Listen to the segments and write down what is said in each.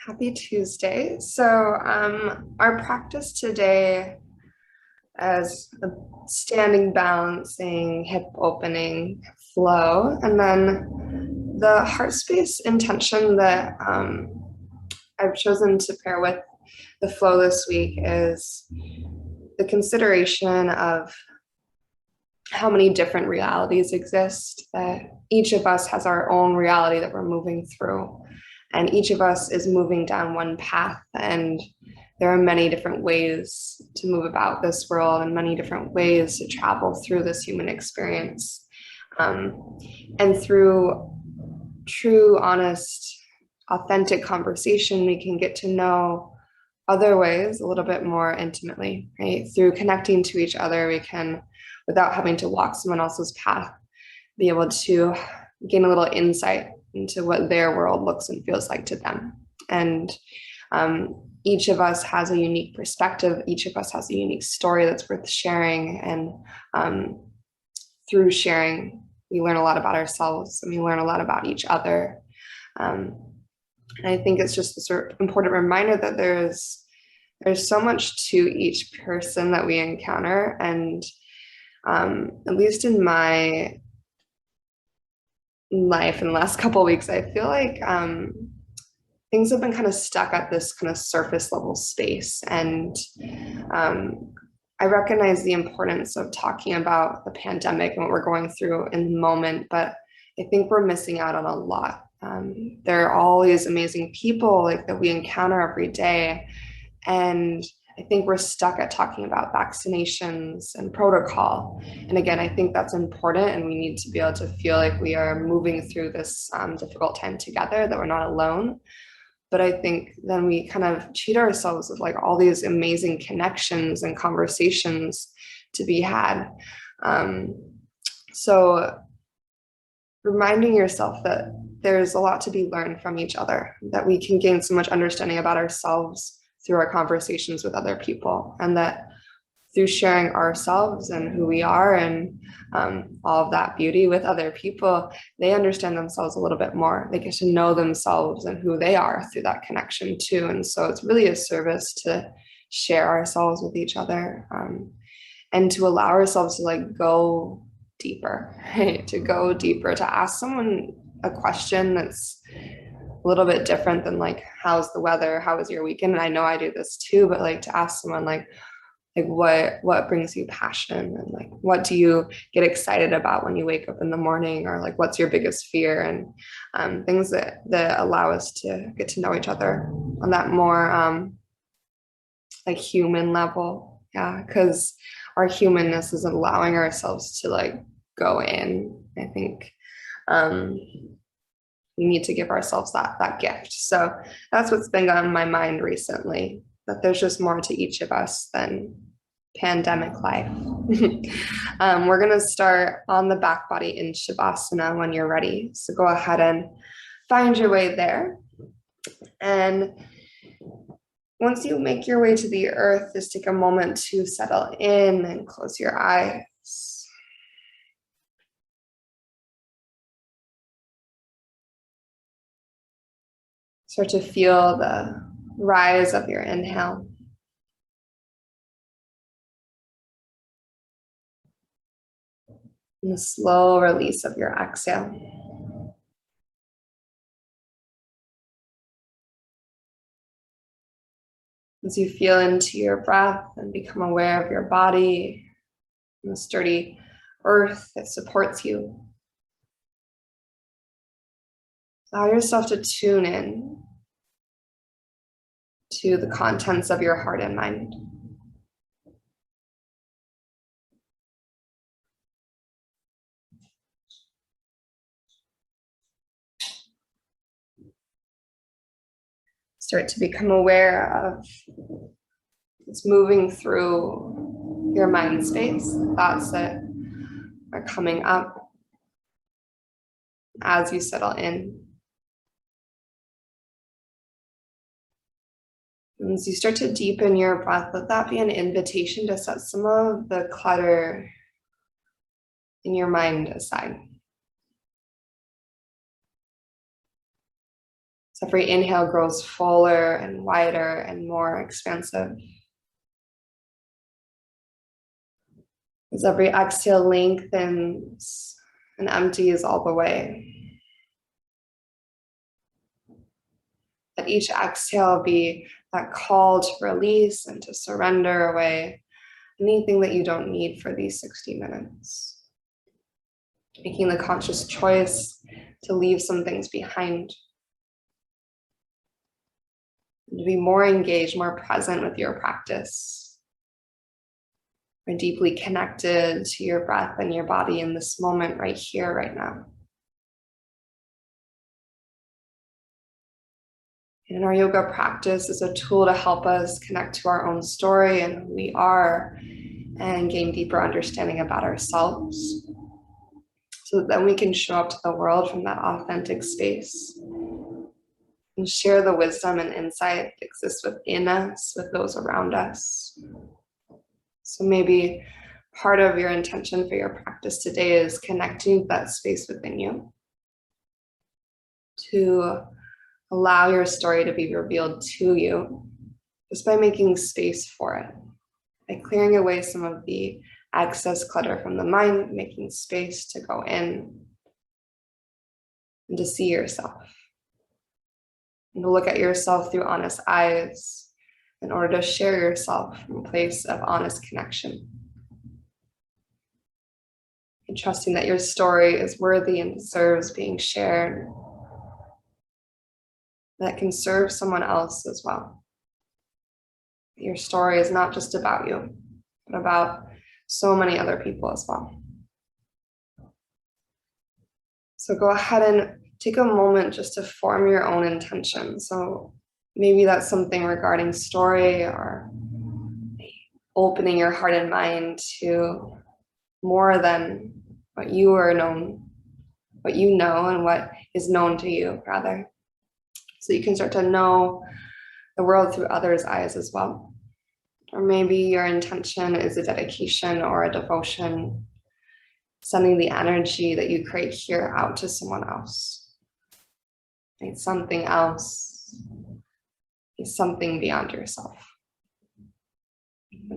Happy Tuesday. Our practice today as a standing balancing, hip opening flow, and then the heart space intention that I've chosen to pair with the flow this week is the consideration of how many different realities exist, that each of us has our own reality that we're moving through. And each of us is moving down one path, and there are many different ways to move about this world and many different ways to travel through this human experience. And through true, honest, authentic conversation, we can get to know other ways a little bit more intimately, right? Through connecting to each other, we can, without having to walk someone else's path, be able to gain a little insight into what their world looks and feels like to them. And each of us has a unique perspective. Each of us has a unique story that's worth sharing. And through sharing, we learn a lot about ourselves and we learn a lot about each other. And I think it's just this important reminder that there's so much to each person that we encounter. And at least in my life in the last couple of weeks, I feel like things have been kind of stuck at this kind of surface level space. And I recognize the importance of talking about the pandemic and what we're going through in the moment, but I think we're missing out on a lot. There are all these amazing people like that we encounter every day. And I think we're stuck at talking about vaccinations and protocol. And again, I think that's important, and we need to be able to feel like we are moving through this difficult time together, that we're not alone. But I think then we kind of cheat ourselves with like all these amazing connections and conversations to be had. So reminding yourself that there's a lot to be learned from each other, that we can gain so much understanding about ourselves through our conversations with other people, and that through sharing ourselves and who we are and all of that beauty with other people, they understand themselves a little bit more. They get to know themselves and who they are through that connection too. And so it's really a service to share ourselves with each other, and to allow ourselves to like go deeper, right? To go deeper, to ask someone a question that's a little bit different than like, how's the weather? How was your weekend? And I know I do this too, but like to ask someone like what brings you passion, and like what do you get excited about when you wake up in the morning, or like what's your biggest fear, and things that allow us to get to know each other on that more like human level. Yeah, because our humanness is allowing ourselves to like go in. I think we need to give ourselves that gift. So that's what's been on my mind recently, that there's just more to each of us than pandemic life. We're going to start on the back body in Shavasana when you're ready. So go ahead and find your way there. And once you make your way to the earth, just take a moment to settle in and close your eyes. Start to feel the rise of your inhale. And the slow release of your exhale. As you feel into your breath and become aware of your body and the sturdy earth that supports you, allow yourself to tune in to the contents of your heart and mind. Start to become aware of what's moving through your mind space, thoughts that are coming up as you settle in. And as you start to deepen your breath, let that be an invitation to set some of the clutter in your mind aside. Every inhale grows fuller and wider and more expansive. As every exhale lengthens and empties all the way. Let each exhale be that call to release and to surrender away anything that you don't need for these 60 minutes. Making the conscious choice to leave some things behind. And to be more engaged, more present with your practice. More deeply connected to your breath and your body in this moment right here, right now. And our yoga practice is a tool to help us connect to our own story and who we are and gain deeper understanding about ourselves. So that then we can show up to the world from that authentic space and share the wisdom and insight that exists within us with those around us. So maybe part of your intention for your practice today is connecting to that space within you to allow your story to be revealed to you just by making space for it, by clearing away some of the excess clutter from the mind, making space to go in and to see yourself and to look at yourself through honest eyes in order to share yourself from a place of honest connection. And trusting that your story is worthy and deserves being shared, that can serve someone else as well. Your story is not just about you, but about so many other people as well. So go ahead and take a moment just to form your own intention. So maybe that's something regarding story or opening your heart and mind to more than what you are known, what you know and what is known to you, rather. So you can start to know the world through others' eyes as well. Or maybe your intention is a dedication or a devotion, sending the energy that you create here out to someone else. It's something else. It's something beyond yourself.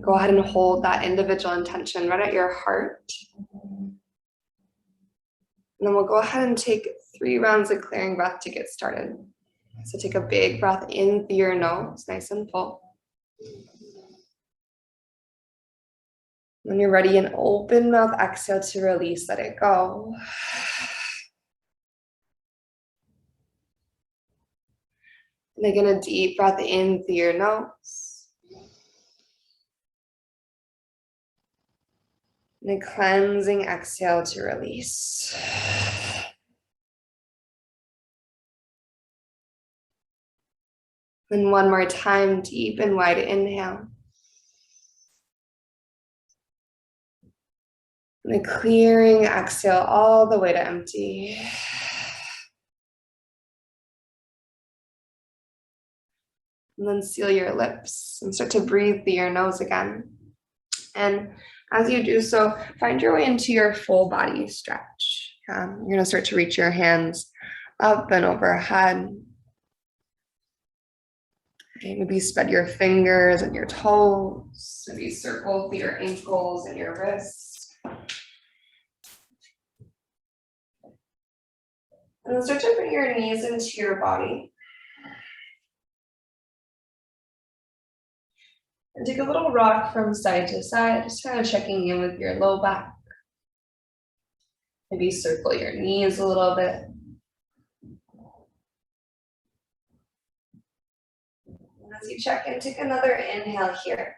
Go ahead and hold that individual intention right at your heart. And then we'll go ahead and take 3 rounds of clearing breath to get started. So take a big breath in through your nose, nice and full. When you're ready, an open mouth exhale to release, let it go. And again, a deep breath in through your nose. And a cleansing exhale to release. And one more time, deep and wide inhale. And a clearing exhale all the way to empty. And then seal your lips and start to breathe through your nose again. And as you do so, find your way into your full body stretch. You're going to start to reach your hands up and overhead. Okay, maybe spread your fingers and your toes. Maybe circle through your ankles and your wrists. And then start to bring your knees into your body. And take a little rock from side to side, just kind of checking in with your low back. Maybe circle your knees a little bit. And as you check in, take another inhale here.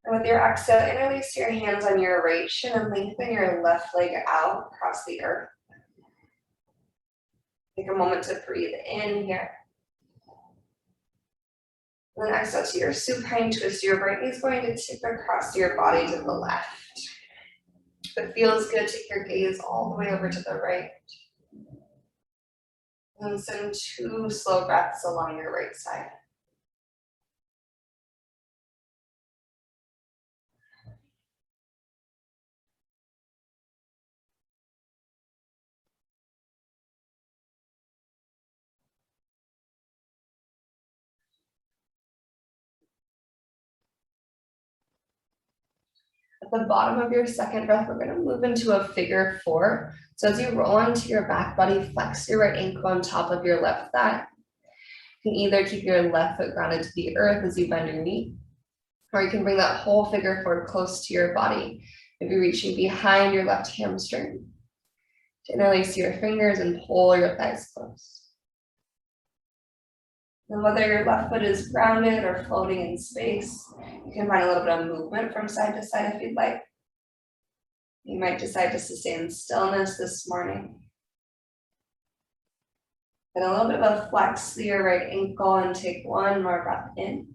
And with your exhale, interlace your hands on your right shin and lengthen your left leg out across the earth. Take a moment to breathe in here. And then exhale to your supine twist. Your right knee is going to tip across your body to the left. If it feels good, take your gaze all the way over to the right. And send 2 slow breaths along your right side. At the bottom of your second breath, we're going to move into a figure four. So as you roll onto your back body, flex your right ankle on top of your left thigh. You can either keep your left foot grounded to the earth as you bend your knee, or you can bring that whole figure four close to your body. Maybe reaching behind your left hamstring to interlace your fingers and pull your thighs close. And whether your left foot is grounded or floating in space, you can find a little bit of movement from side to side if you'd like. You might decide to sustain stillness this morning. Get a little bit of a flex through your right ankle and take one more breath in.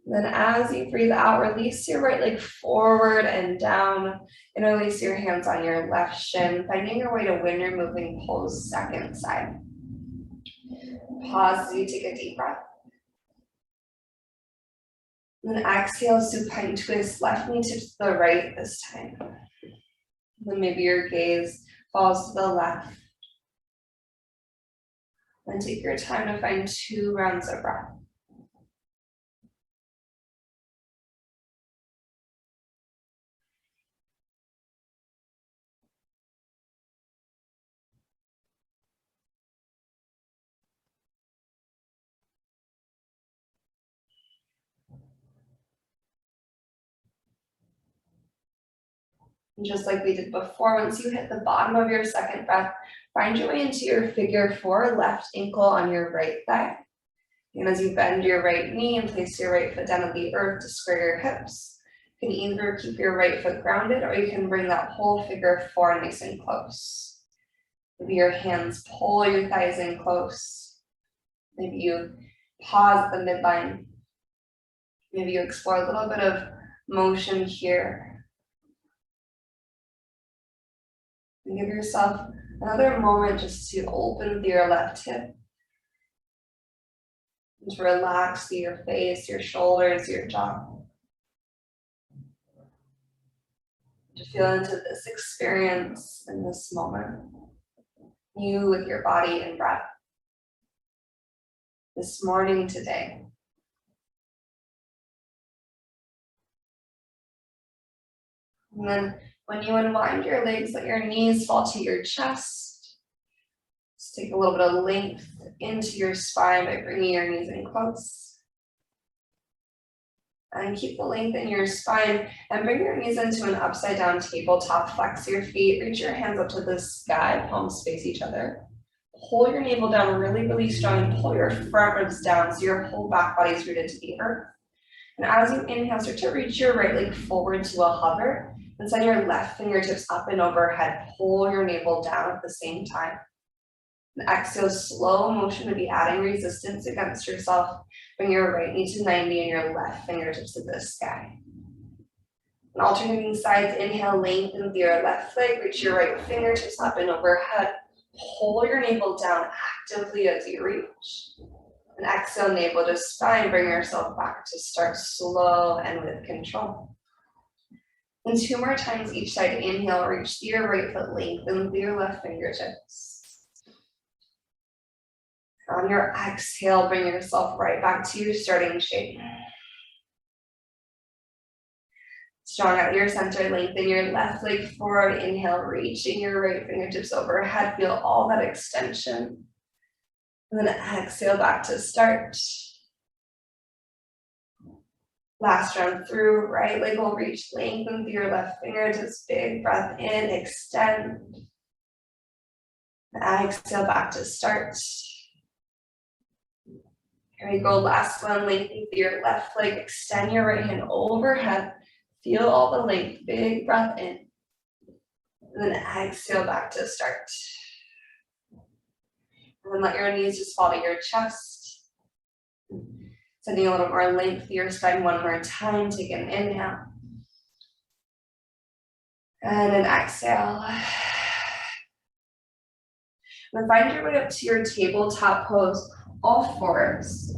Then as you breathe out, release your right leg forward and down. Interlace your hands on your left shin, finding your way to winner moving pose second side. Pause as you take a deep breath. Then exhale, supine twist, left knee to the right this time. Then maybe your gaze falls to the left. Then take your time to find 2 rounds of breath. And just like we did before, once you hit the bottom of your second breath, find your way into your figure four, left ankle on your right thigh. And as you bend your right knee and place your right foot down on the earth to square your hips, you can either keep your right foot grounded or you can bring that whole figure four nice and close. Maybe your hands pull your thighs in close. Maybe you pause at the midline. Maybe you explore a little bit of motion here. And give yourself another moment just to open with your left hip. And to relax through your face, your shoulders, your jaw. To feel into this experience in this moment. You with your body and breath. This morning, today. And then when you unwind your legs, let your knees fall to your chest. Just take a little bit of length into your spine by bringing your knees in close. And keep the length in your spine and bring your knees into an upside down tabletop. Flex your feet, reach your hands up to the sky, palms face each other. Pull your navel down really, really strong and pull your front ribs down so your whole back body is rooted to the earth. And as you inhale, start to reach your right leg forward to a hover and send your left fingertips up and overhead. Pull your navel down at the same time. And exhale, slow motion to be adding resistance against yourself. Bring your right knee to 90 and your left fingertips to the sky. And alternating sides, inhale, lengthen with your left leg, reach your right fingertips up and overhead. Pull your navel down actively as you reach. And exhale, navel to spine, bring yourself back to start slow and with control. And 2 more times each side, inhale, reach your right foot, lengthen with your left fingertips. On your exhale, bring yourself right back to your starting shape. Strong at your center, lengthen your left leg forward, inhale, reaching your right fingertips overhead, feel all that extension. And then exhale back to start. Last round through, right leg will reach, lengthen through your left fingertips, big breath in, extend. And exhale back to start. Here we go, last one, lengthen through your left leg, extend your right hand overhead, feel all the length, big breath in. And then exhale back to start. And then let your knees just fall to your chest. Sending a little more length through your spine one more time. Take an inhale. And an exhale. And then find your way up to your tabletop pose, all fours.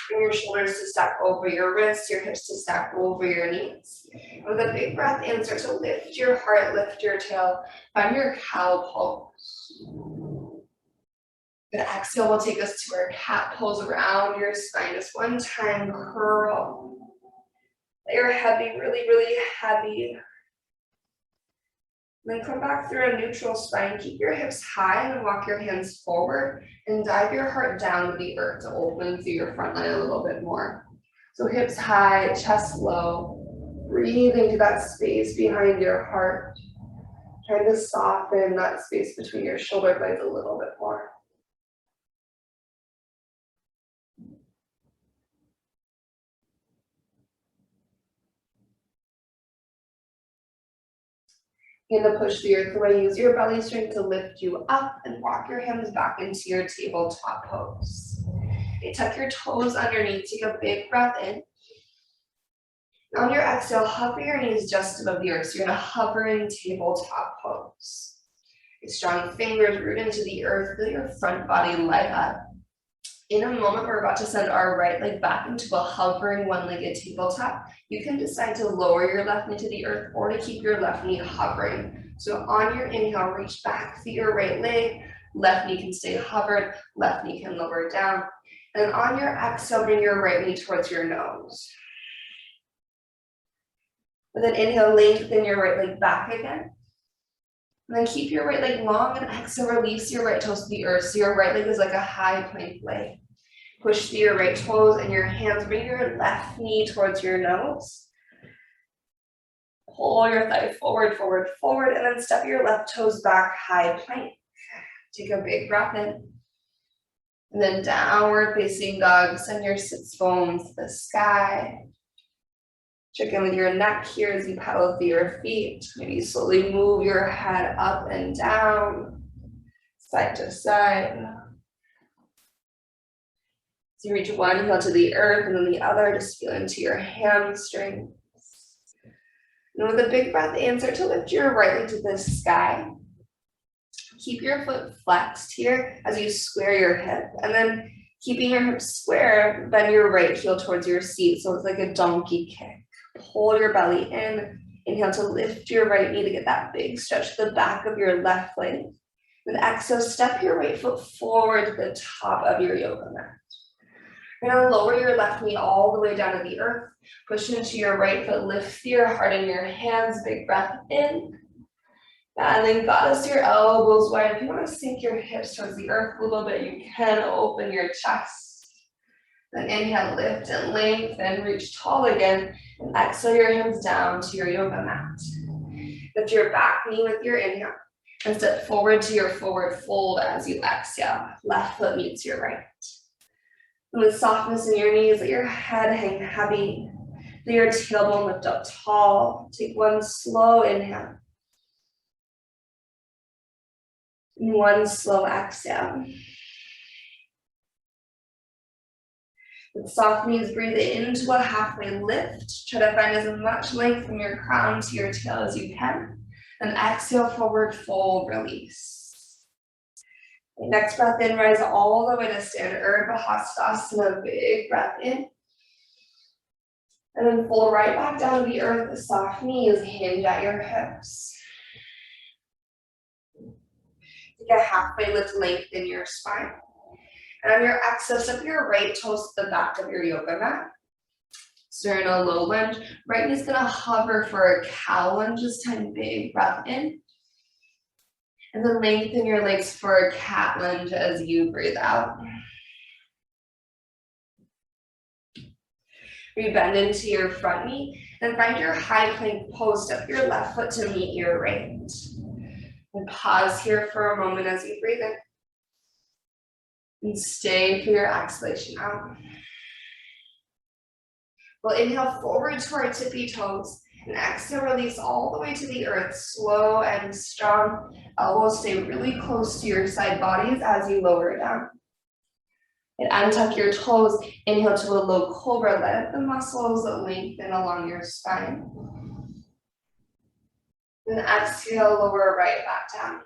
Bring your shoulders to stack over your wrists, your hips to stack over your knees. And with a big breath in, start to lift your heart, lift your tail. Find your cow pose. The exhale will take us to our cat pose around your spine. Just one time, curl. Let your head be really, really heavy. Then come back through a neutral spine. Keep your hips high and then walk your hands forward and dive your heart down to the earth to open through your front line a little bit more. So hips high, chest low. Breathe into that space behind your heart. Trying to soften that space between your shoulder blades a little bit more. Begin to push the earth away. Use your belly strength to lift you up and walk your hands back into your tabletop pose. Okay, tuck your toes underneath. Take a big breath in. On your exhale, hover your knees just above the earth. So you're gonna hover in tabletop pose. Your strong fingers root into the earth. Feel your front body light up. In a moment, we're about to send our right leg back into a hovering one-legged tabletop. You can decide to lower your left knee to the earth or to keep your left knee hovering. So on your inhale, reach back through your right leg. Left knee can stay hovered. Left knee can lower down. And on your exhale, bring your right knee towards your nose. With an inhale, lengthen your right leg back again. And then keep your right leg long and exhale, release your right toes to the earth. So your right leg is like a high plank leg. Push through your right toes and your hands. Bring your left knee towards your nose. Pull your thigh forward, forward, forward, and then step your left toes back, high plank. Take a big breath in. And then downward facing dog. Send your sits bones to the sky. Check in with your neck here as you pedal through your feet. Maybe slowly move your head up and down, side to side. So you reach one heel to the earth and then the other, just feel into your hamstrings. And with a big breath in, start to lift your right leg to the sky. Keep your foot flexed here as you square your hip. And then keeping your hips square, bend your right heel towards your seat. So it's like a donkey kick. Pull your belly in. Inhale to lift your right knee to get that big stretch to the back of your left leg. Then exhale, step your right foot forward to the top of your yoga mat. You're gonna lower your left knee all the way down to the earth. Push into your right foot, lift your heart in your hands. Big breath in. And then goddess your elbows wide. If you want to sink your hips towards the earth a little bit, you can open your chest. Then inhale, lift and lengthen, reach tall again, and exhale your hands down to your yoga mat. Lift your back knee with your inhale, and step forward to your forward fold as you exhale. Left foot meets your right. And with softness in your knees, let your head hang heavy. Let your tailbone lift up tall. Take one slow inhale. And one slow exhale. With soft knees, breathe into a halfway lift. Try to find as much length from your crown to your tail as you can. And exhale, forward fold, release. Next breath in, rise all the way to stand, Urdhva Hastasana, big breath in. And then fold right back down to the earth, the soft knees, hinge at your hips. Take a halfway lift, lengthen your spine. And on your exhale, step your right toes to the back of your yoga mat. So you're in a low lunge. Right knee's gonna hover for a cow lunge this time. Big breath in. And then lengthen your legs for a cat lunge as you breathe out. Rebend into your front knee and find your high plank pose. Step your left foot to meet your right. And pause here for a moment as you breathe in. And stay for your exhalation out. We'll inhale forward to our tippy toes and exhale, release all the way to the earth, slow and strong. Elbows stay really close to your side bodies as you lower down. And untuck your toes, inhale to a low cobra, let the muscles lengthen along your spine. Then exhale, lower right back down.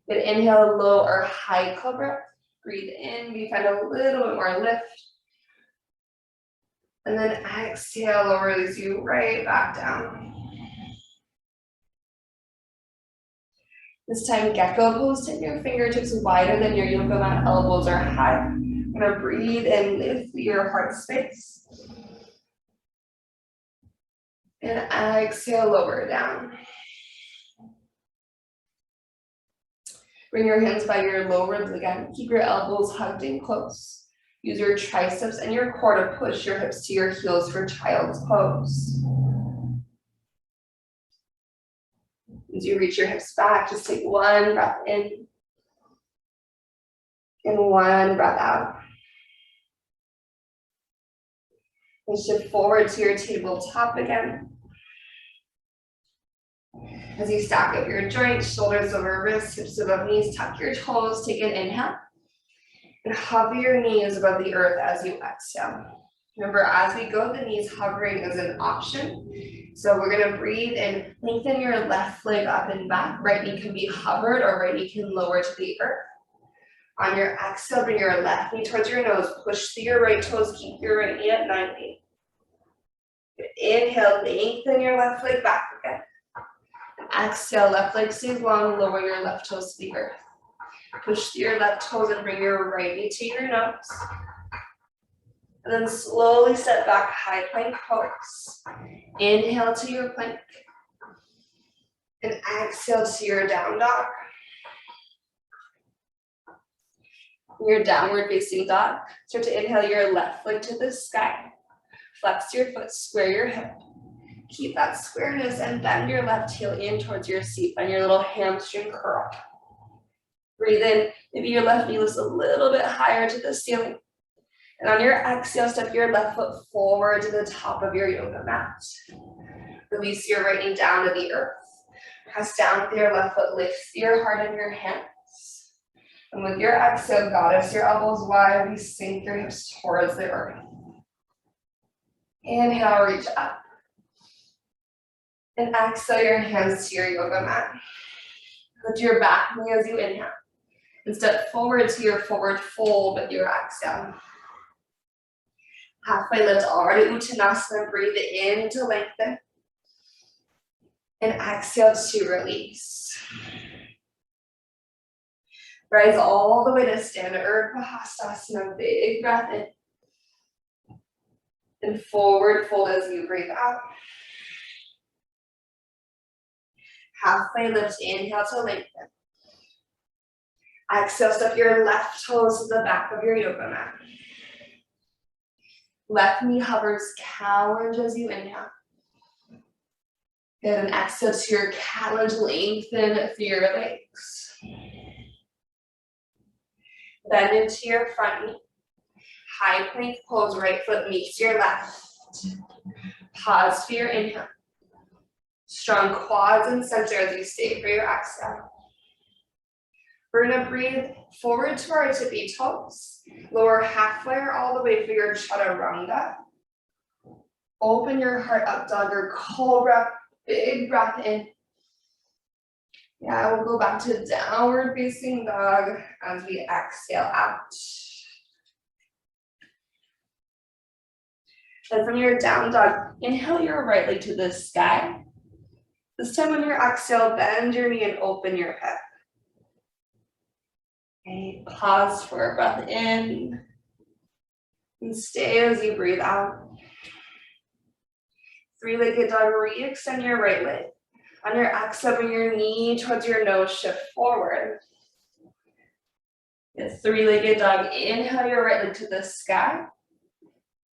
Then inhale, low or high cobra. Breathe in, we find a little bit more lift. And then exhale, lowers you right back down. This time, gecko pose, take your fingertips wider than your yoga mat, elbows are high. You're gonna breathe and lift your heart space. And exhale, lower down. Bring your hands by your low ribs again. Keep your elbows hugged in close. Use your triceps and your core to push your hips to your heels for child's pose. As you reach your hips back, just take one breath in and one breath out. And shift forward to your tabletop again. As you stack up your joints, shoulders over wrists, hips above knees, tuck your toes, take an inhale. And hover your knees above the earth as you exhale. Remember, as we go, the knees hovering is an option. So we're gonna breathe and lengthen your left leg up and back. Right knee can be hovered or right knee can lower to the earth. On your exhale, bring your left knee towards your nose. Push through your right toes, keep your right knee at 90. Inhale, lengthen your left leg back again. Exhale, left leg stays long, lower your left toes to the earth. Push through your left toes and bring your right knee to your nose. And then slowly step back, high plank pose. Inhale to your plank. And exhale to your down dog. Your downward facing dog. Start to inhale your left leg to the sky. Flex your foot, square your hip. Keep that squareness and bend your left heel in towards your seat and your little hamstring curl. Breathe in, maybe your left knee lifts a little bit higher to the ceiling. And on your exhale, step your left foot forward to the top of your yoga mat. Release your right knee down to the earth. Press down with your left foot, lift your heart in your hands. And with your exhale, goddess, your elbows wide, we sink your hips towards the earth. Inhale, reach up. And exhale your hands to your yoga mat. Lift your back knee as you inhale. And step forward to your forward fold with your exhale. Halfway lift, Ardha Uttanasana. Breathe in to lengthen. And exhale to release. Rise all the way to standard Urdhva Hastasana. Big breath in. And forward fold as you breathe out. Halfway lift, inhale to lengthen. Exhale, step your left toes to the back of your yoga mat. Left knee hovers, cow lunge as you inhale. Good, and exhale to your cat lunge, lengthen through your legs. Bend into your front knee. High plank pose, right foot meets your left. Pause for your inhale. Strong quads and center as you stay for your exhale. We're gonna breathe forward to our tippy toes. Lower halfway or all the way for your chaturanga. Open your heart up, dog, or cobra. Big breath in. Yeah, we'll go back to downward facing dog as we exhale out. And from your down dog, inhale your right leg to the sky. This time on your exhale, bend your knee and open your hip. Okay, pause for a breath in. And stay as you breathe out. Three-legged dog, re-extend your right leg. On your exhale, bring your knee towards your nose, shift forward. Good, three-legged dog, inhale your right leg to the sky.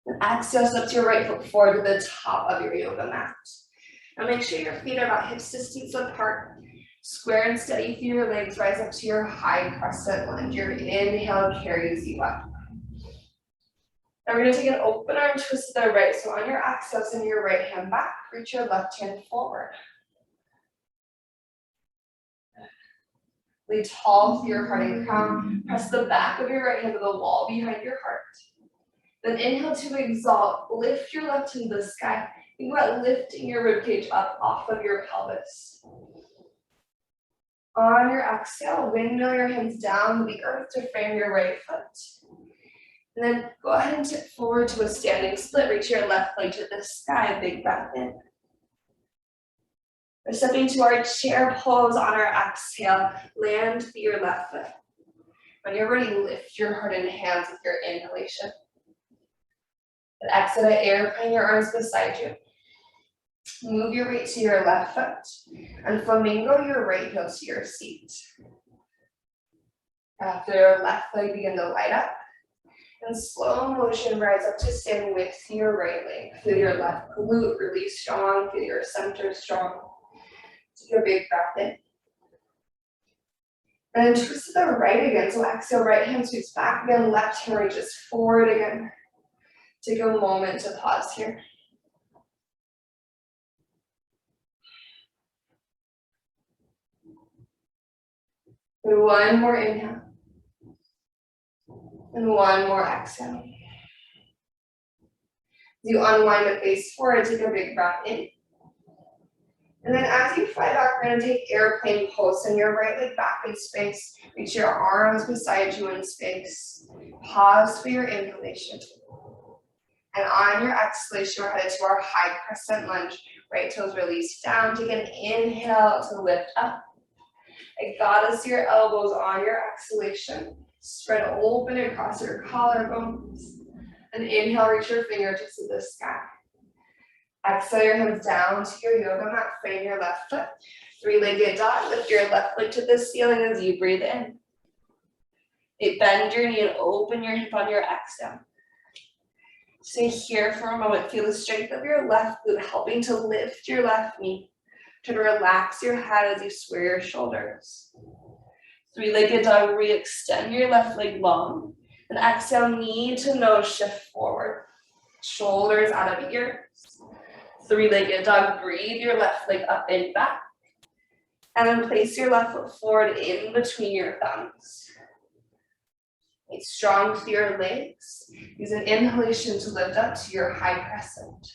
And exhale, step your right foot forward to the top of your yoga mat. Now make sure your feet are about hip distance apart. Square and steady through your legs, rise up to your high crescent lunge. Your inhale carries you up. Now we're gonna take an open arm twist to the right. So on your exhale, send your right hand back, reach your left hand forward. Lay tall through your heart and crown. Press the back of your right hand to the wall behind your heart. Then inhale to exalt, lift your left hand to the sky. Think about lifting your ribcage up off of your pelvis. On your exhale, windmill your hands down to the earth to frame your right foot. And then go ahead and tip forward to a standing split. Reach your left leg to the sky, big breath in. We're stepping to our chair pose on our exhale. Land to your left foot. When you're ready, lift your heart and hands with your inhalation. And exhale, airplane your arms beside you. Move your weight to your left foot. And flamingo your right heel to your seat. After your left leg begin to light up. And slow motion, rise up to stand with your right leg. Feel your left glute really strong. Feel your center strong. Take a big breath in. And then twist to the right again. So exhale, right hand sweeps back again. Left hand reaches forward again. Take a moment to pause here. And one more inhale. And one more exhale. As you unwind the face forward, take a big breath in. And then as you fly back, we're going to take airplane pose. Send your right leg back in space. Reach your arms beside you in space. Pause for your inhalation. And on your exhalation, we're headed to our high crescent lunge. Right toes release down. Take an inhale to lift up. And goddess your elbows on your exhalation. Spread open across your collarbones. And inhale, reach your fingertips to the sky. Exhale your hands down to your yoga mat. Frame your left foot. Three-legged dog. Lift your left leg to the ceiling as you breathe in. Bend your knee and open your hip on your exhale. Stay here for a moment. Feel the strength of your left glute helping to lift your left knee. Try to relax your head as you sway your shoulders. Three-legged dog, re-extend your left leg long. And exhale, knee to nose, shift forward. Shoulders out of ears. Three-legged dog, breathe your left leg up and back. And then place your left foot forward in between your thumbs. Make strong, clear legs. Use an inhalation to lift up to your high crescent.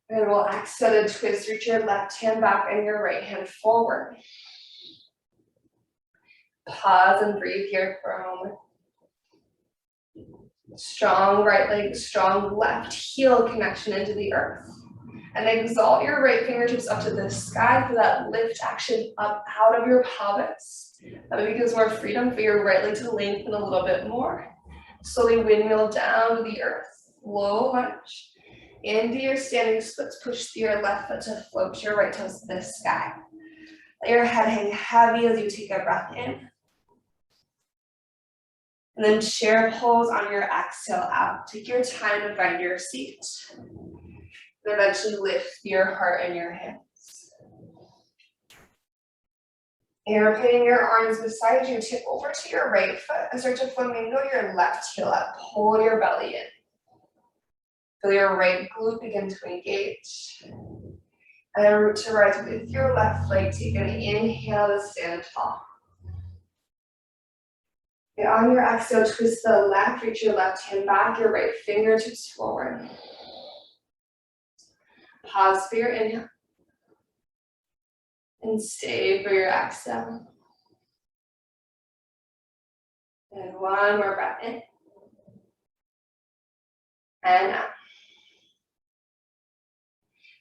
And we'll exhale to twist, reach your left hand back and your right hand forward. Pause and breathe here for a moment. Strong right leg, strong left heel connection into the earth. And exalt your right fingertips up to the sky for that lift action up out of your pelvis. That maybe gives more freedom for your right leg to lengthen a little bit more. Slowly windmill down to the earth. Low lunge. Into your standing splits, push through your left foot to float your right toes to the sky. Let your head hang heavy as you take a breath in. And then chair pose on your exhale out. Take your time to find your seat. And eventually lift your heart and your hands. Airplaning your arms beside you, tip over to your right foot and start to flamingo your left heel up. Pull your belly in. Feel your right glute begin to engage. And then root to rise with your left leg. Take an inhale to stand tall. And on your exhale, twist the left, reach your left hand back, your right fingertips forward. Pause for your inhale. And stay for your exhale. And one more breath in. And out.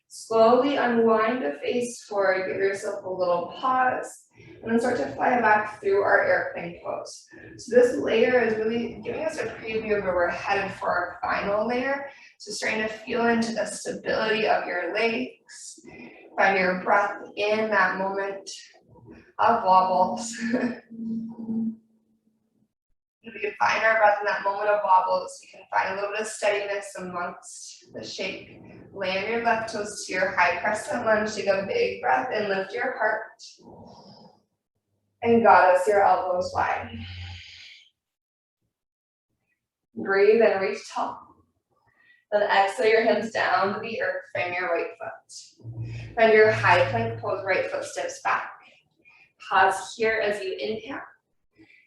Slowly unwind the face forward, give yourself a little pause, and then start to fly back through our airplane pose. So this layer is really giving us a preview of where we're headed for our final layer. So starting to feel into the stability of your legs. Find your breath in that moment of wobbles. If we can find our breath in that moment of wobbles, we can find a little bit of steadiness amongst the shake. Land your left toes to your high crescent lunge. Take a big breath and lift your heart. And goddess your elbows wide. Breathe and reach tall. Then exhale your hands down to the earth. Frame your right foot. Find your high plank pose, right foot steps back. Pause here as you inhale.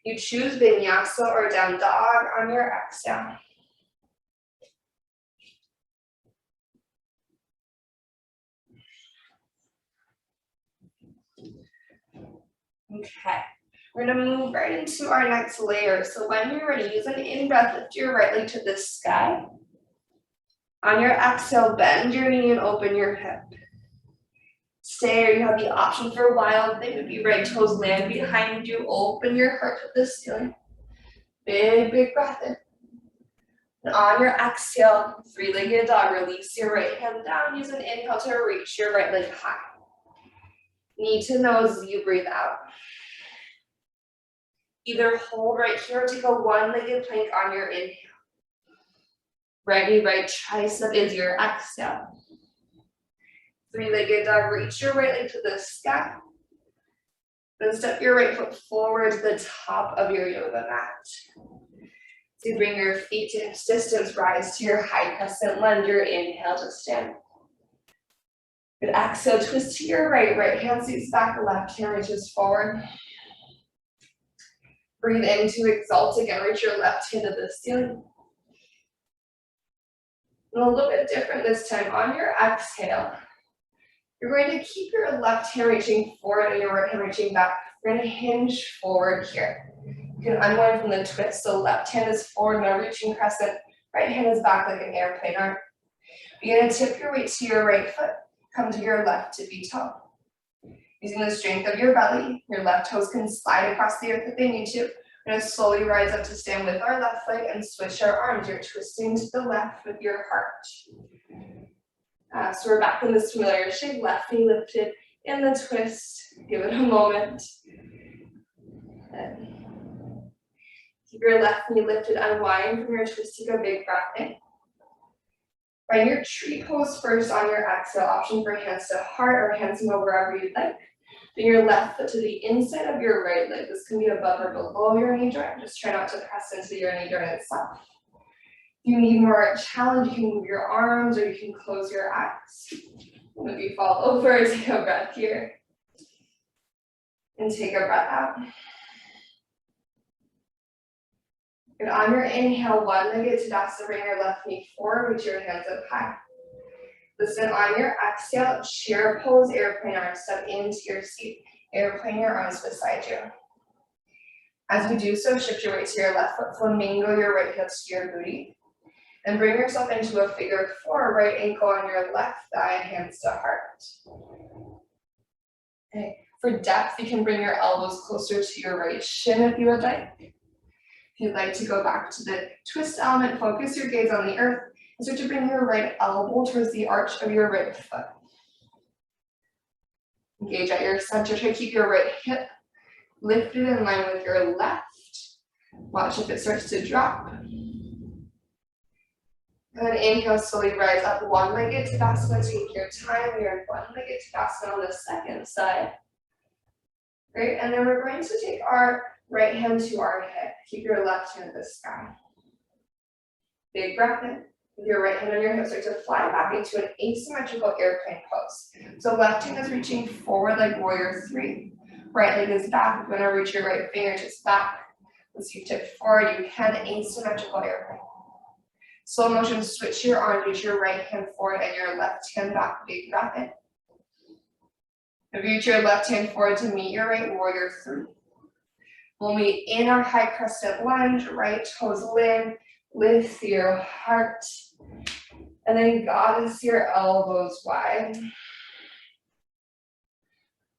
You choose Vinyasa or down dog on your exhale. Okay, we're gonna move right into our next layer. So when you're ready, use an in-breath, lift your right leg to the sky. On your exhale, bend your knee and open your hip. stay, or you have the option for wild thing, would be right toes land behind you, open your heart to the ceiling. Big, big breath in. And on your exhale, three-legged dog, release your right hand down. Use an inhale to reach your right leg high. Knee to nose as you breathe out. Either hold right here or take a one-legged plank on your inhale. Right knee, right tricep is your exhale. Three-legged dog, reach your right leg to the sky. Then step your right foot forward to the top of your yoga mat. So you bring your feet to distance, rise to your high crescent lunge, your inhale to stand. Good exhale, twist to your right, right hand seats back, left hand reaches forward. Breathe in to exalt again, reach your left hand to the ceiling. And a little bit different this time. On your exhale, you're going to keep your left hand reaching forward and your right hand reaching back. We're going to hinge forward here. You can unwind from the twist, so left hand is forward, now reaching crescent. Right hand is back like an airplane arm. You're going to tip your weight to your right foot, come to your left to Fetal. Using the strength of your belly, your left toes can slide across the earth if they need to. We're going to slowly rise up to stand with our left leg and switch our arms. You're twisting to the left with your heart. So we're back in this familiar shape, left knee lifted in the twist. Give it a moment. And keep your left knee lifted, unwind from your twist, take a big breath in. Find your tree pose first on your exhale, option for hands to heart or hands to wherever you'd like. Bring your left foot to the inside of your right leg. This can be above or below your knee joint. Just try not to press into your knee joint itself. If you need more challenge, you can move your arms or you can close your eyes. If you fall over, take a breath here. And take a breath out. And on your inhale, one-legged Tadasana, bring your left knee forward, reach your hands up high. Listen, on your exhale, chair pose, airplane arms, step into your seat, airplane your arms beside you. As you do so, shift your weight to your left foot, flamingo your right hip to your booty. And bring yourself into a figure four, right ankle on your left thigh, hands to heart. Okay. For depth, you can bring your elbows closer to your right shin if you would like. If you'd like to go back to the twist element, focus your gaze on the earth and start to bring your right elbow towards the arch of your right foot. Engage at your center to keep your right hip lifted in line with your left. Watch if it starts to drop. And then inhale, slowly rise up, one-legged Tadasana, take your time. You're one-legged Tadasana on the second side. Great, and then we're going to take our right hand to our hip. Keep your left hand to the sky. Big breath in. With your right hand on your hip, start to fly back into an asymmetrical airplane pose. So left hand is reaching forward like warrior three. Right leg is back. You're going to reach your right fingertips back. Once you tip forward, you can asymmetrical airplane. Slow motion, switch your arm, reach your right hand forward and your left hand back. Big breath in. And reach your left hand forward to meet your right warrior three. We'll meet in our high crescent lunge, right toes in, lift your heart, and then goddess your elbows wide.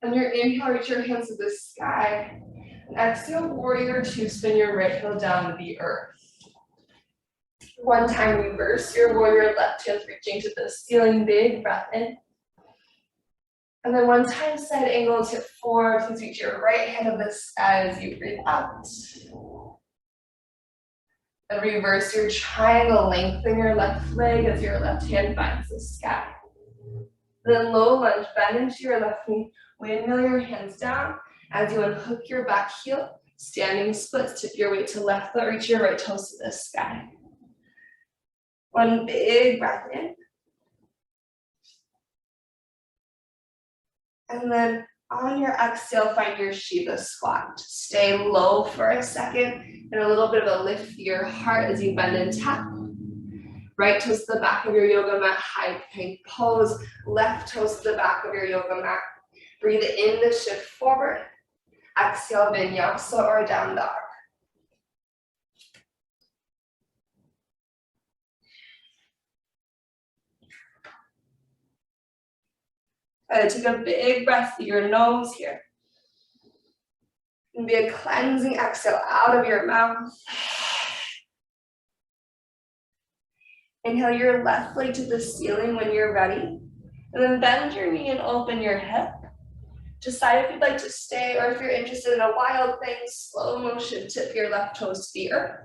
On your inhale, reach your hands to the sky. And exhale, warrior two, spin your right heel down to the earth. One time, reverse your warrior left hand, reaching to the ceiling, big breath in. And then one time, side angle, tip forward, please reach your right hand to the sky as you breathe out. And reverse your triangle, lengthen your left leg as your left hand finds the sky. Then low lunge, bend into your left knee, windmill your hands down as you unhook your back heel, standing splits, tip your weight to left foot, reach your right toes to the sky. One big breath in. And then on your exhale, find your Shiva squat. Stay low for a second and a little bit of a lift for your heart as you bend and tap. Right toes to the back of your yoga mat, high plank pose. Left toes to the back of your yoga mat. Breathe in to shift forward. Exhale, vinyasa or down dog. Take a big breath through your nose here. And be a cleansing exhale out of your mouth. Inhale your left leg to the ceiling when you're ready. And then bend your knee and open your hip. Decide if you'd like to stay or if you're interested in a wild thing, slow motion, tip your left toes to the earth.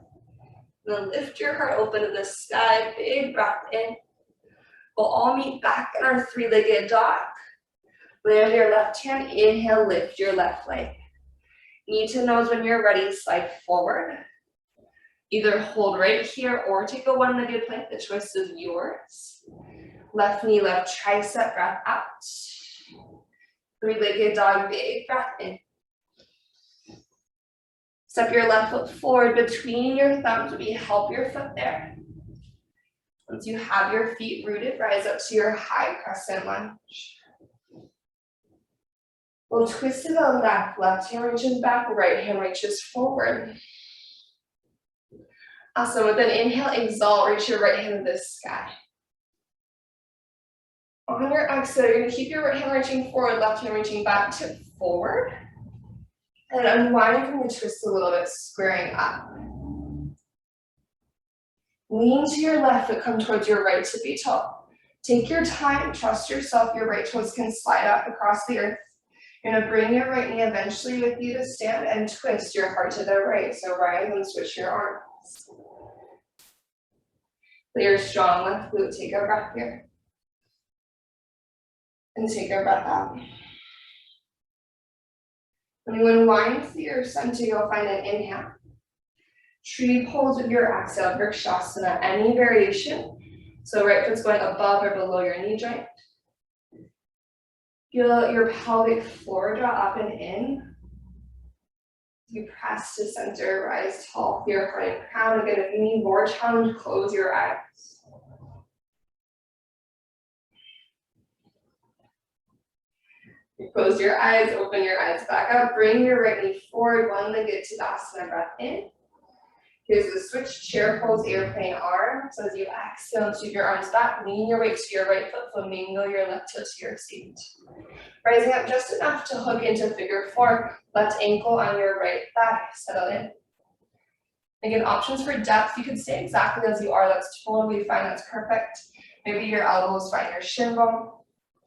And then lift your heart open to the sky, big breath in. We'll all meet back in our three-legged dog. Land your left hand, inhale, lift your left leg. Knee to nose when you're ready, slide forward. Either hold right here or take a one-legged plank, the choice is yours. Left knee, left tricep, breath out. Three-legged dog, big breath in. Step your left foot forward between your thumbs, maybe help your foot there. Once you have your feet rooted, rise up to your high crescent lunge. We'll twist to the left, left hand reaches back, right hand reaches forward. Awesome, with an inhale, exalt, reach your right hand to the sky. On your exhale, you're gonna keep your right hand reaching forward, left hand reaching back, tip forward. And unwind from the twist a little bit, squaring up. Lean to your left foot, come towards your right to be tall. Take your time, trust yourself, your right toes can slide up across the earth. You're gonna bring your right knee eventually with you to stand and twist your heart to the right. So rise and switch your arms. Lay your strong left glute, take a breath here. And take a breath out. When you unwind through your center, you'll find an inhale. Tree pose with your exhale, Vrikshasana, any variation. So right foot's going above or below your knee joint. Feel your pelvic floor draw up and in. You press to center, rise tall, feel your heart and crown. Again, if you need more challenge, close your eyes. You close your eyes, open your eyes back up, bring your right knee forward, one-legged Tadasana, breath in. Here's the switch, chair pose, airplane arms. So as you exhale and sweep your arms back, lean your weight to your right foot, flamingo your left toe to your seat. Rising up just enough to hook into figure four, left ankle on your right thigh, settle in. Again, options for depth, you can stay exactly as you are, that's totally fine, that's perfect. Maybe your elbows find your shin bone.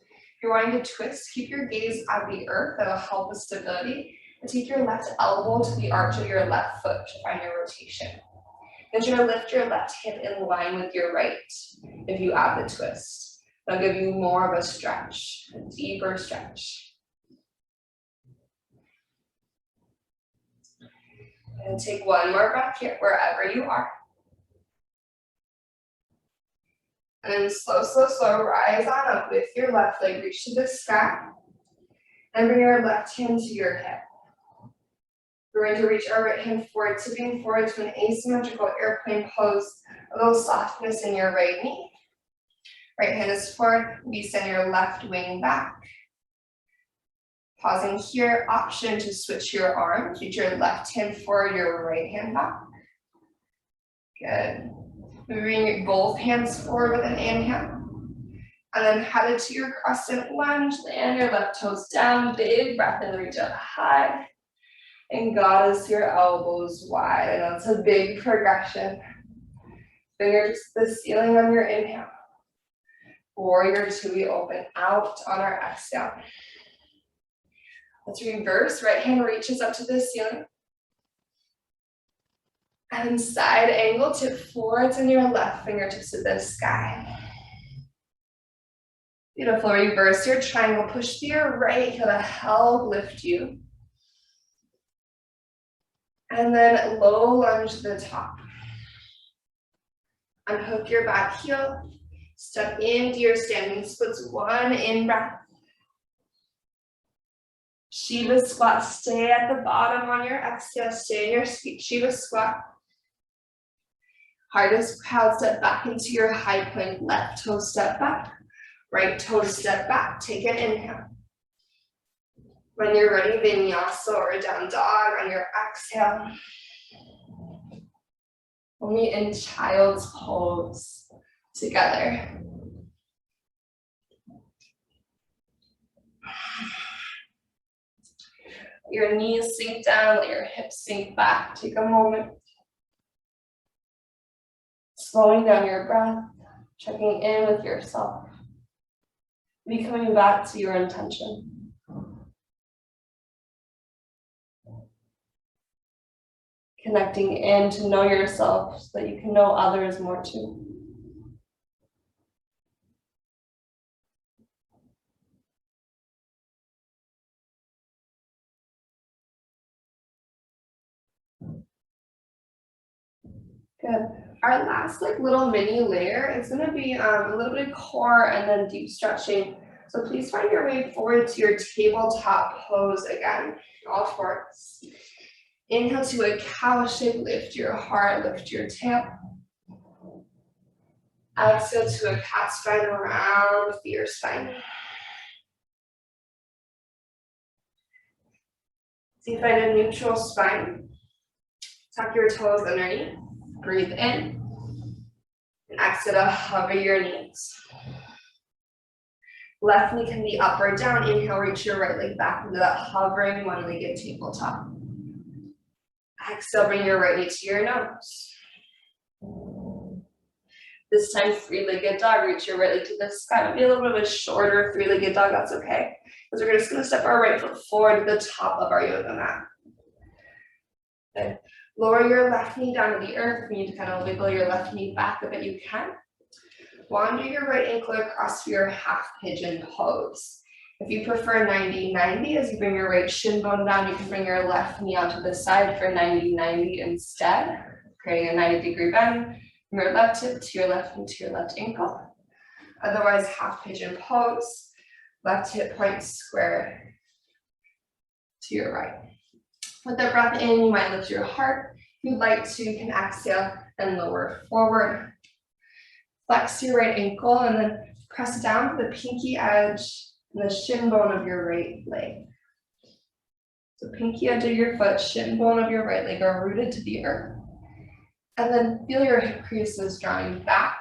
If you're wanting to twist, keep your gaze at the earth, that'll help with stability. And take your left elbow to the arch of your left foot to find your rotation. Then you're gonna lift your left hip in line with your right if you add the twist. That'll give you more of a stretch, a deeper stretch. And take one more breath here, wherever you are. And then slow, slow, slow, rise on up with your left leg, reach to the sky. And bring your left hand to your hip. We're going to reach our right hand forward, tipping forward to an asymmetrical airplane pose, a little softness in your right knee. Right hand is forward, we send your left wing back. Pausing here, option to switch your arms, reach your left hand forward, your right hand back. Good. Moving both hands forward with an inhale. And then headed to your crescent lunge, land your left toes down, big breath in, reach up high. And goddess your elbows wide. I know it's a big progression. Fingers to the ceiling on your inhale. Warrior two, we open out on our exhale. Let's reverse, right hand reaches up to the ceiling. And side angle, tip forwards and your left fingertips to the sky. Beautiful, reverse your triangle, push to your right heel to help lift you. And then low lunge to the top. Unhook your back heel. Step into your standing splits, one in breath. Shiva squat, stay at the bottom on your exhale, stay in your Shiva squat. Hardest crowd, step back into your high plank, left toe step back, right toe step back, take an inhale. When you're ready, Vinyasa or down dog on your exhale. Only in child's pose together. Your knees sink down, let your hips sink back. Take a moment. Slowing down your breath, checking in with yourself. Be coming back to your intention. Connecting in to know yourself so that you can know others more too. Good. Our last little mini layer is going to be a little bit of core and then deep stretching. So please find your way forward to your tabletop pose again, all fours. Inhale to a cow shape, lift your heart, lift your tail. Exhale to a cat spine, round through your spine. So you find a neutral spine. Tuck your toes underneath. Breathe in. And exhale to hover your knees. Left knee can be up or down. Inhale, reach your right leg back into that hovering one-legged tabletop. Exhale, bring your right knee to your nose. This time, three-legged dog. Reach your right leg to the sky. It'll be a little bit of a shorter three-legged dog. That's okay. Because we're just going to step our right foot forward to the top of our yoga mat. Good. Lower your left knee down to the earth. If you need to kind of wiggle your left knee back a bit, you can. Wander your right ankle across for your half pigeon pose. If you prefer 90-90, as you bring your right shin bone down, you can bring your left knee onto the side for 90-90 instead, creating a 90-degree bend from your left hip to your left knee to your left ankle. Otherwise, half pigeon pose, left hip points square to your right. With the breath in, you might lift your heart. If you'd like to, you can exhale and lower forward. Flex your right ankle and then press down to the pinky edge and the shin bone of your right leg. So pinky edge of your foot, shin bone of your right leg are rooted to the earth. And then feel your hip creases drawing back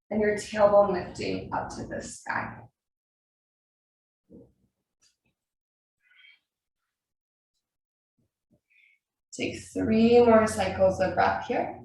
and your tailbone lifting up to the sky. Take 3 more cycles of breath here.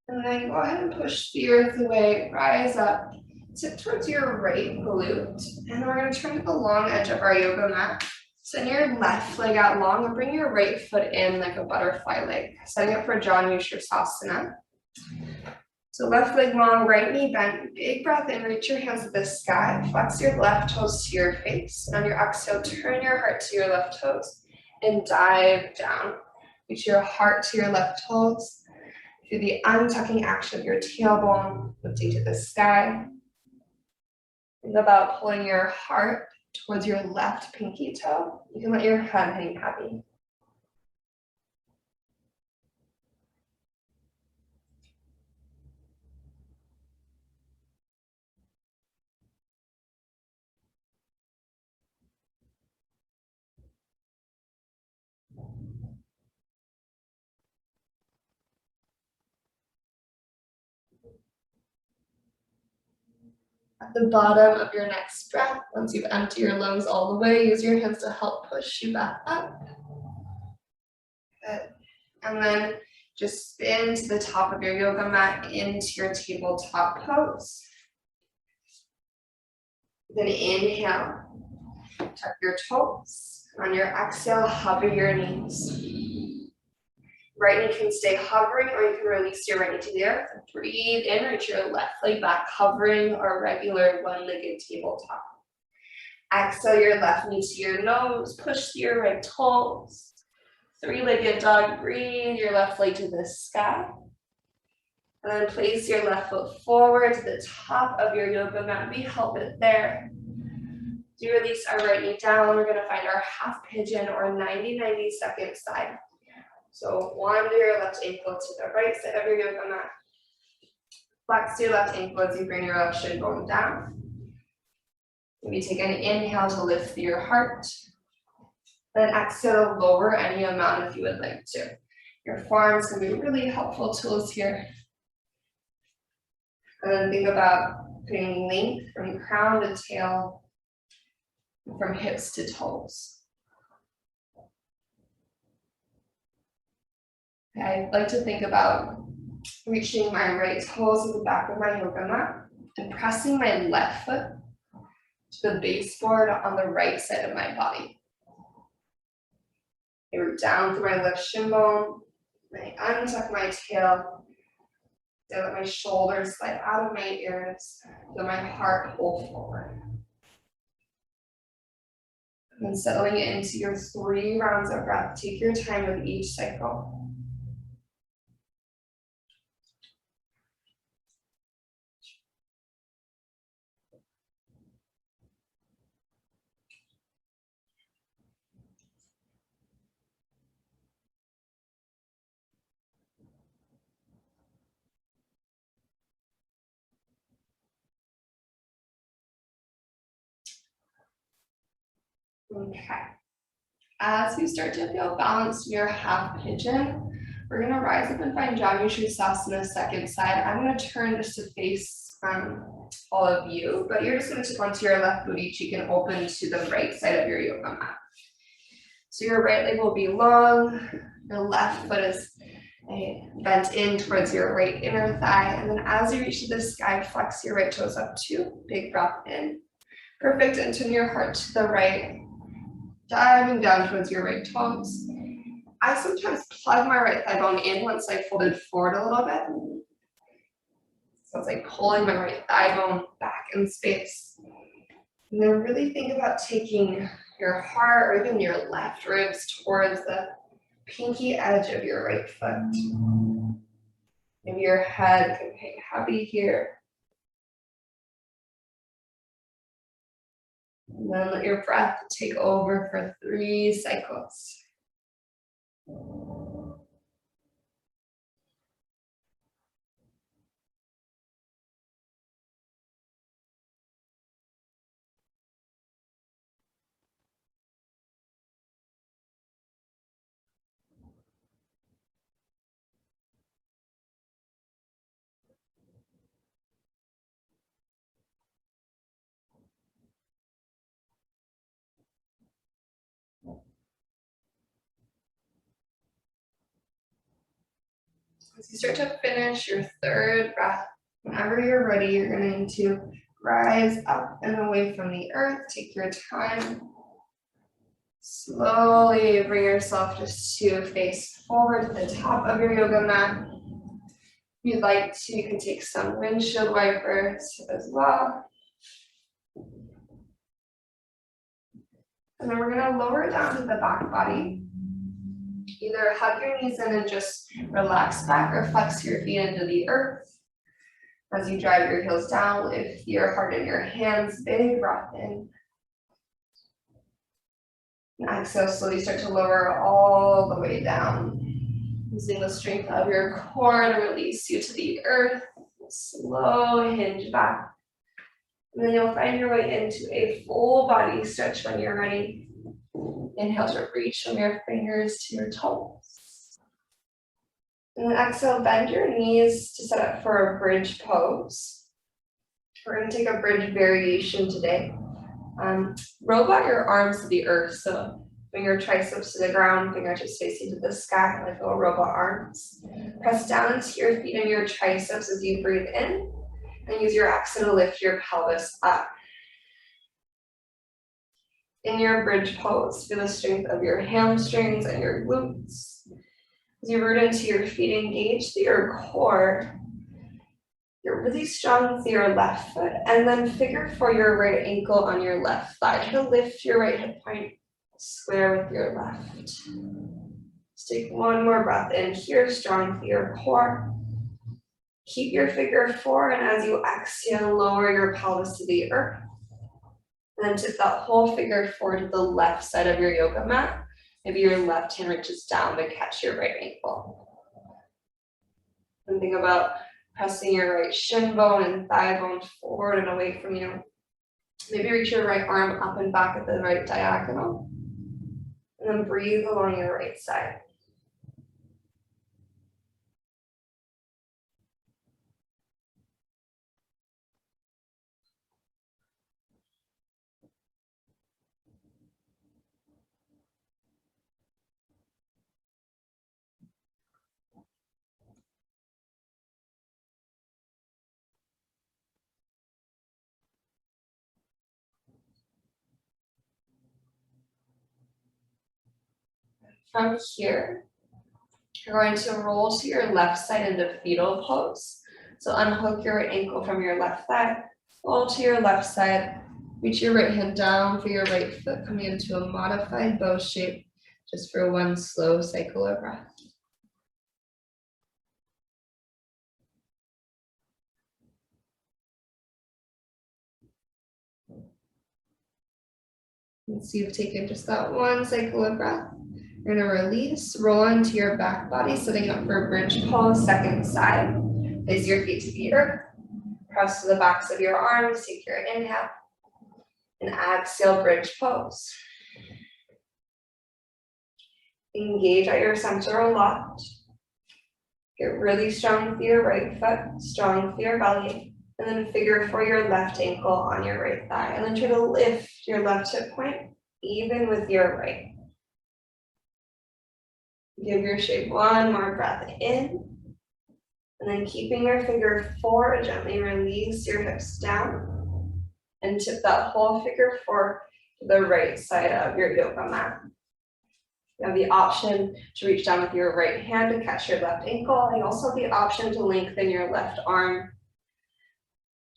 And then go ahead and push the earth away, rise up, tip towards your right glute. And we're going to turn to the long edge of our yoga mat. Send your left leg out long and bring your right foot in like a butterfly leg, setting up for Janu Sirsasana. So left leg long, right knee bent, big breath in, reach your hands to the sky, flex your left toes to your face. And on your exhale, turn your heart to your left toes and dive down. Reach your heart to your left toes. Do the untucking action of your tailbone, lifting to the sky. Think about pulling your heart towards your left pinky toe. You can let your head hang heavy. At the bottom of your next breath, once you've emptied your lungs all the way, use your hands to help push you back up. Good. And then just spin to the top of your yoga mat into your tabletop pose. Then inhale, tuck your toes. On your exhale, hover your knees. Right knee can stay hovering, or you can release your right knee to the earth. Breathe in, reach your left leg back, hovering or regular one-legged tabletop. Exhale your left knee to your nose, push to your right toes. Three-legged dog, breathe your left leg to the sky. And then place your left foot forward to the top of your yoga mat. We help it there. As you release our right knee down, we're going to find our half pigeon or 90-90 second side. So wander your left ankle to the right side of your yoga mat. Flex your left ankle as you bring your left shin bone down. Maybe take an inhale to lift through your heart. Then exhale, lower any amount if you would like to. Your forearms can be really helpful tools here. And then think about putting length from crown to tail, from hips to toes. Okay, I like to think about reaching my right toes to the back of my yoga mat and pressing my left foot to the baseboard on the right side of my body. I root down through my left shin bone, I untuck my tail, I let my shoulders slide out of my ears, feel my heart pull forward. And then settling it into your 3 rounds of breath. Take your time with each cycle. Okay. As you start to feel balanced in your half pigeon, we're going to rise up and find Janu-Shavasana, second side. I'm going to turn just to face all of you, but you're just going to tip onto your left booty cheek and open to the right side of your yoga mat. So your right leg will be long, your left foot is bent in towards your right inner thigh, and then as you reach to the sky, flex your right toes up 2, big breath in. Perfect, and turn your heart to the right. Diving down towards your right toes. I sometimes plug my right thigh bone in once I folded forward a little bit. So it's like pulling my right thigh bone back in space. And then really think about taking your heart or even your left ribs towards the pinky edge of your right foot. Maybe your head can hang heavy here. And then let your breath take over for 3 cycles. As you start to finish your 3rd breath, whenever you're ready, you're going to rise up and away from the earth. Take your time. Slowly bring yourself just to face forward to the top of your yoga mat. If you'd like to, you can take some windshield wipers as well. And then we're going to lower down to the back body. Either hug your knees in and just relax back, or flex your feet into the earth. As you drive your heels down, lift your heart in your hands, big breath in. And exhale, slowly start to lower all the way down. Using the strength of your core to release you to the earth. Slow hinge back. And then you'll find your way into a full body stretch when you're ready. Inhale to reach from your fingers to your toes. And then exhale, bend your knees to set up for a bridge pose. We're going to take a bridge variation today. Robot your arms to the earth. So bring your triceps to the ground, fingertips facing to the sky, like little robot arms. Press down into your feet and your triceps as you breathe in, and use your exhale to lift your pelvis up. In your bridge pose, feel the strength of your hamstrings and your glutes. As you root into your feet, engage your core. You're really strong with your left foot, and then figure for your right ankle on your left thigh. Try to lift your right hip point square with your left. Just take one more breath in here, strong with your core. Keep your figure 4, and as you exhale, lower your pelvis to the earth. And then tip that whole figure 4 to the left side of your yoga mat. Maybe your left hand reaches down to catch your right ankle. And think about pressing your right shin bone and thigh bone forward and away from you. Maybe reach your right arm up and back at the right diagonal. And then breathe along your right side. From here, you're going to roll to your left side into fetal pose. So unhook your right ankle from your left thigh, roll to your left side, reach your right hand down for your right foot, coming into a modified bow shape, just for one slow cycle of breath. Once you've taken just that one cycle of breath, you're going to release, roll into your back body, setting up for bridge pose, second side. Place your feet to the earth. Press to the backs of your arms. Take your inhale. And exhale, bridge pose. Engage at your center a lot. Get really strong for your right foot, strong for your belly. And then figure for your left ankle on your right thigh. And then try to lift your left hip point even with your right. Give your shape one more breath in. And then keeping your figure four, gently release your hips down. And tip that whole figure four to the right side of your yoga mat. You have the option to reach down with your right hand to catch your left ankle. And also the option to lengthen your left arm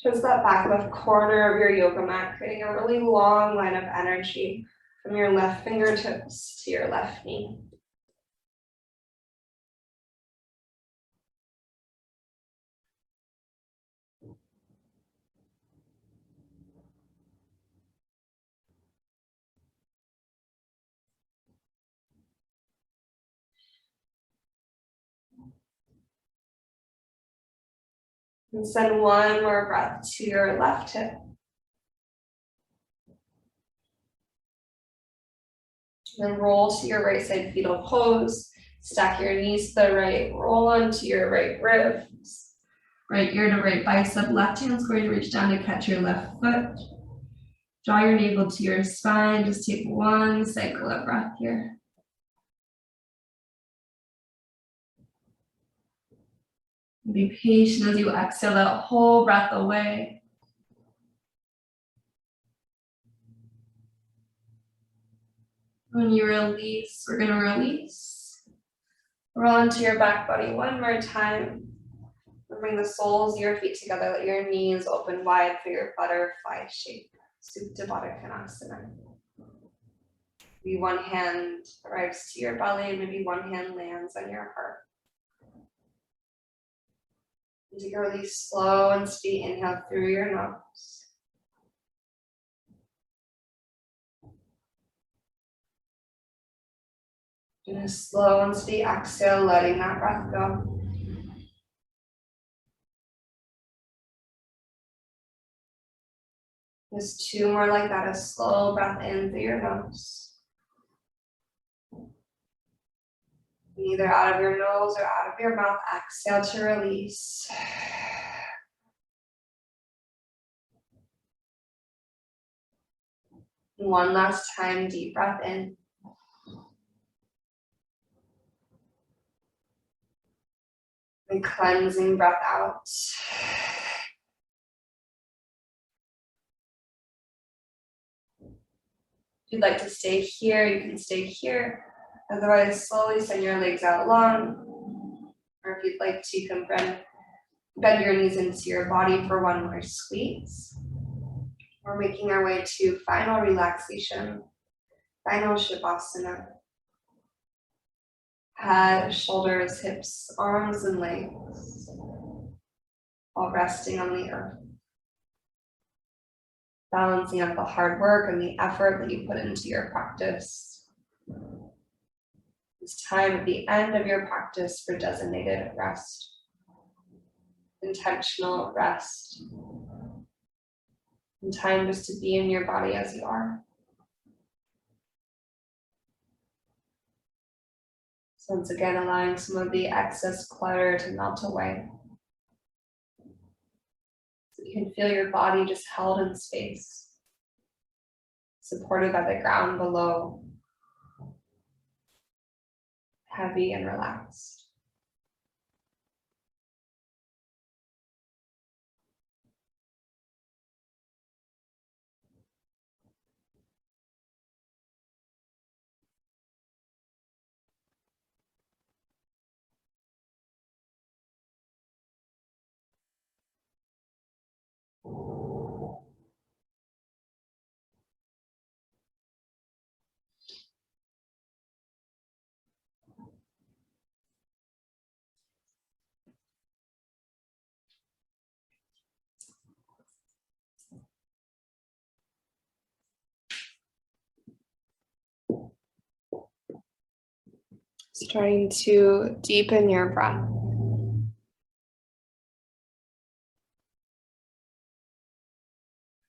towards that back left corner of your yoga mat, creating a really long line of energy from your left fingertips to your left knee. And send one more breath to your left hip. Then roll to your right side fetal pose. Stack your knees to the right, roll onto your right ribs. Right ear to right bicep, left hand's going to reach down to catch your left foot. Draw your navel to your spine. Just take one cycle of breath here. Be patient as you exhale that whole breath away. When you release, we're going to release. Roll into your back body one more time. Bring the soles of your feet together. Let your knees open wide for your butterfly shape. Supta Baddha Konasana. Maybe one hand arrives to your belly and maybe one hand lands on your heart. And take a really slow and steady inhale through your nose. And a slow and steady exhale, letting that breath go. Just two more like that, a slow breath in through your nose. Either out of your nose or out of your mouth, exhale to release. One last time, deep breath in. And cleansing breath out. If you'd like to stay here, you can stay here. Otherwise, slowly send your legs out long. Or if you'd like to, you can bend your knees into your body for one more squeeze. We're making our way to final relaxation, final Shavasana. Head, shoulders, hips, arms, and legs, all resting on the earth. Balancing out the hard work and the effort that you put into your practice. This time at the end of your practice for designated rest, intentional rest, and time just to be in your body as you are. So once again, allowing some of the excess clutter to melt away. So you can feel your body just held in space, supported by the ground below, heavy and relaxed. Starting to deepen your breath.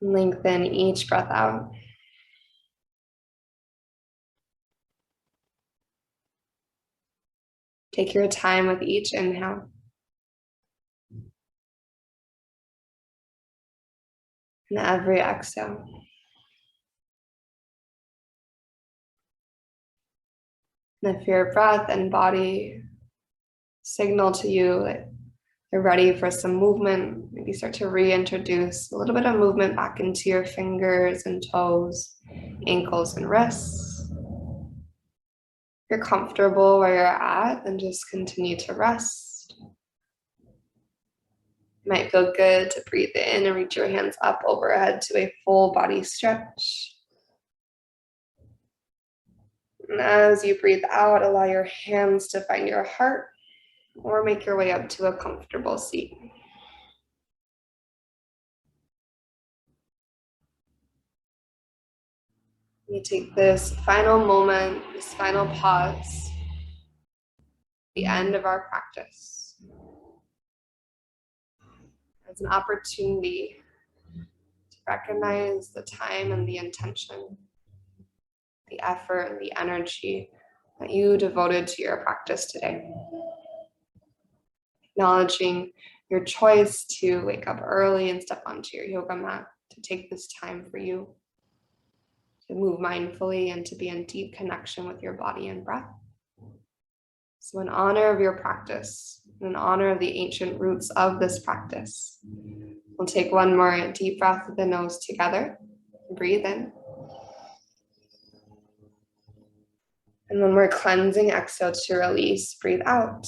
Lengthen each breath out. Take your time with each inhale. And every exhale. And if your breath and body signal to you that you're ready for some movement, maybe start to reintroduce a little bit of movement back into your fingers and toes, ankles and wrists. If you're comfortable where you're at, then just continue to rest. It might feel good to breathe in and reach your hands up overhead to a full body stretch. And as you breathe out, allow your hands to find your heart or make your way up to a comfortable seat. You take this final moment, this final pause, the end of our practice, as an opportunity to recognize the time and the intention, the effort and the energy that you devoted to your practice today. Acknowledging your choice to wake up early and step onto your yoga mat, to take this time for you, to move mindfully and to be in deep connection with your body and breath. So in honor of your practice, in honor of the ancient roots of this practice, we'll take one more deep breath with the nose together. Breathe in. And one more cleansing exhale to release. Breathe out.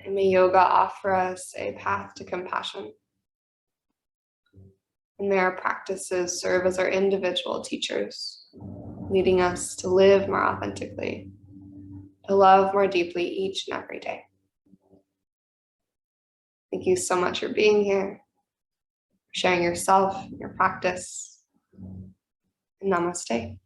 And may yoga offer us a path to compassion. And may our practices serve as our individual teachers, leading us to live more authentically, to love more deeply each and every day. Thank you so much for being here, for sharing yourself, your practice, and namaste.